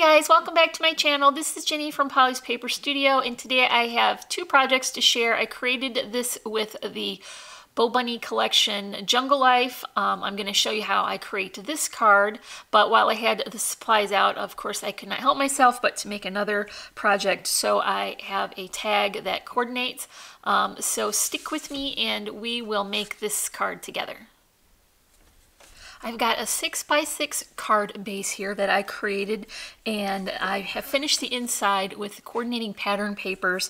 guys, welcome back to my channel. This is Jenny from Polly's Paper Studio, and today I have two projects to share. I created this with the BoBunny collection Jungle Life. I'm going to show you how I create this card, but while I had the supplies out, of course I could not help myself but to make another project, so I have a tag that coordinates. So stick with me and we will make this card together. I've got a 6x6 card base here that I created, and I have finished the inside with coordinating pattern papers.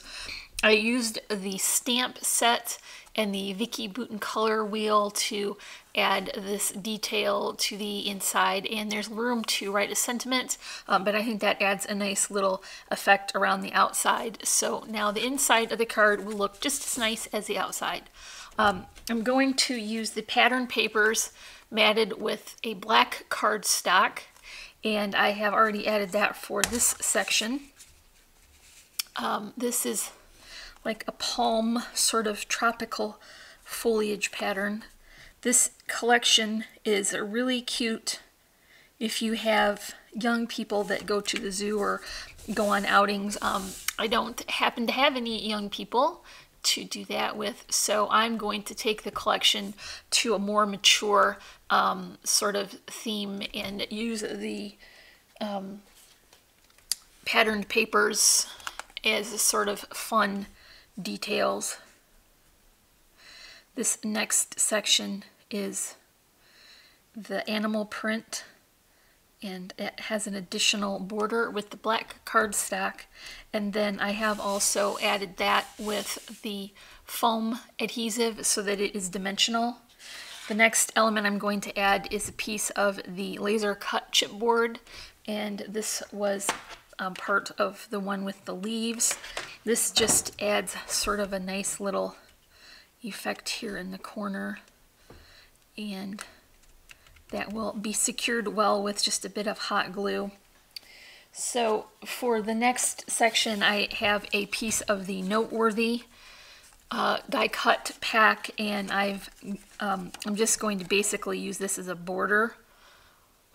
I used the stamp set and the Vicky Bouton color wheel to add this detail to the inside, and there's room to write a sentiment, but I think that adds a nice little effect around the outside. So now the inside of the card will look just as nice as the outside. I'm going to use the pattern papers matted with a black cardstock, and I have already added that for this section. This is like a palm sort of tropical foliage pattern. This collection is really cute if you have young people that go to the zoo or go on outings. I don't happen to have any young people to do that with, so I'm going to take the collection to a more mature sort of theme and use the patterned papers as a sort of fun details. This next section is the animal print, and it has an additional border with the black cardstock, and then I have also added that with the foam adhesive so that it is dimensional. The next element I'm going to add is a piece of the laser cut chipboard, and this was part of the one with the leaves. This just adds sort of a nice little effect here in the corner, and that will be secured well with just a bit of hot glue. So for the next section, I have a piece of the Noteworthy die cut pack, and I'm just going to basically use this as a border.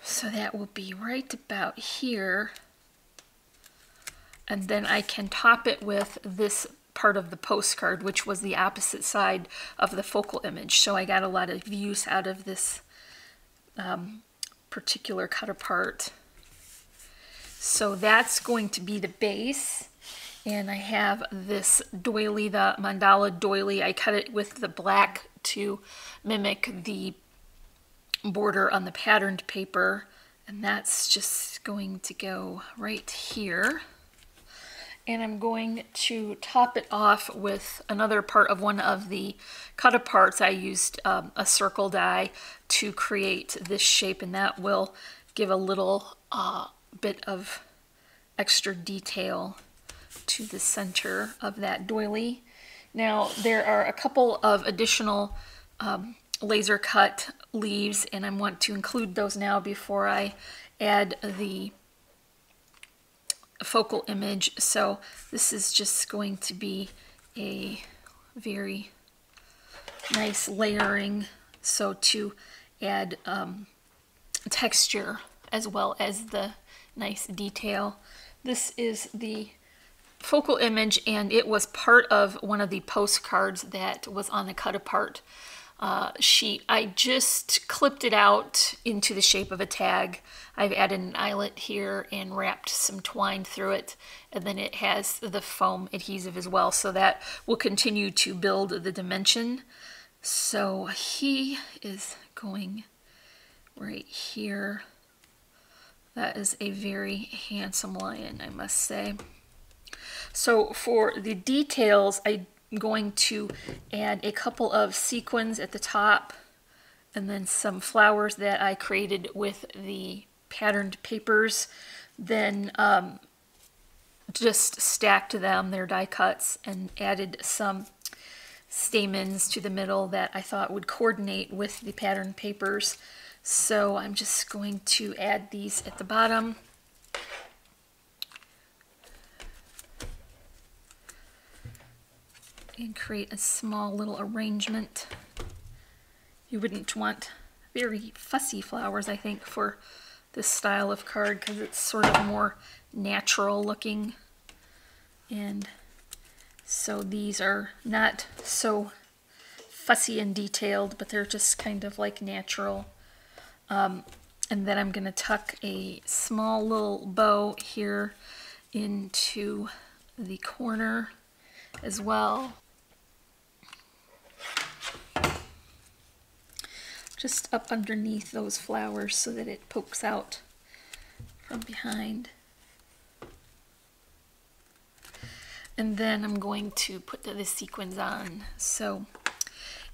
So that will be right about here. And then I can top it with this part of the postcard, which was the opposite side of the focal image. So I got a lot of use out of this particular cut apart. So that's going to be the base, and I have this doily, the Mandala Doily. I cut it with the black to mimic the border on the patterned paper, and that's just going to go right here. And I'm going to top it off with another part of one of the cut-aparts. I used a circle die to create this shape, and that will give a little bit of extra detail to the center of that doily. Now, there are a couple of additional laser cut leaves, and I want to include those now before I add the focal image. So this is just going to be a very nice layering, so to add texture as well as the nice detail. This is the focal image, and it was part of one of the postcards that was on the cut apart sheet. I just clipped it out into the shape of a tag. I've added an eyelet here and wrapped some twine through it, and then it has the foam adhesive as well, so that will continue to build the dimension. So he is going right here. That is a very handsome lion, I must say. So for the details, I'm going to add a couple of sequins at the top, and then some flowers that I created with the patterned papers. Then just stacked them, their die cuts, and added some stamens to the middle that I thought would coordinate with the patterned papers. So I'm just going to add these at the bottom. And create a small little arrangement. You wouldn't want very fussy flowers, I think, for this style of card because it's sort of more natural looking. And so these are not so fussy and detailed, but they're just kind of like natural. And then I'm going to tuck a small little bow here into the corner as well. Just up underneath those flowers so that it pokes out from behind. And then I'm going to put the sequins on. So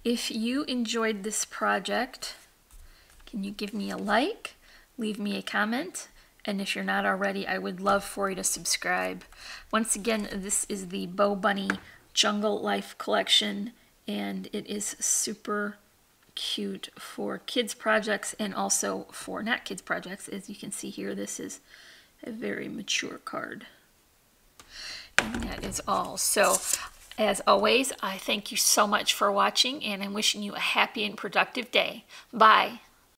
if you enjoyed this project, can you give me a like, leave me a comment, and if you're not already, I would love for you to subscribe. Once again, this is the BoBunny Jungle Life collection, and it is super cute for kids projects and also for not kids projects. As you can see here, this is a very mature card. And that is all. So as always, I thank you so much for watching, and I'm wishing you a happy and productive day. Bye.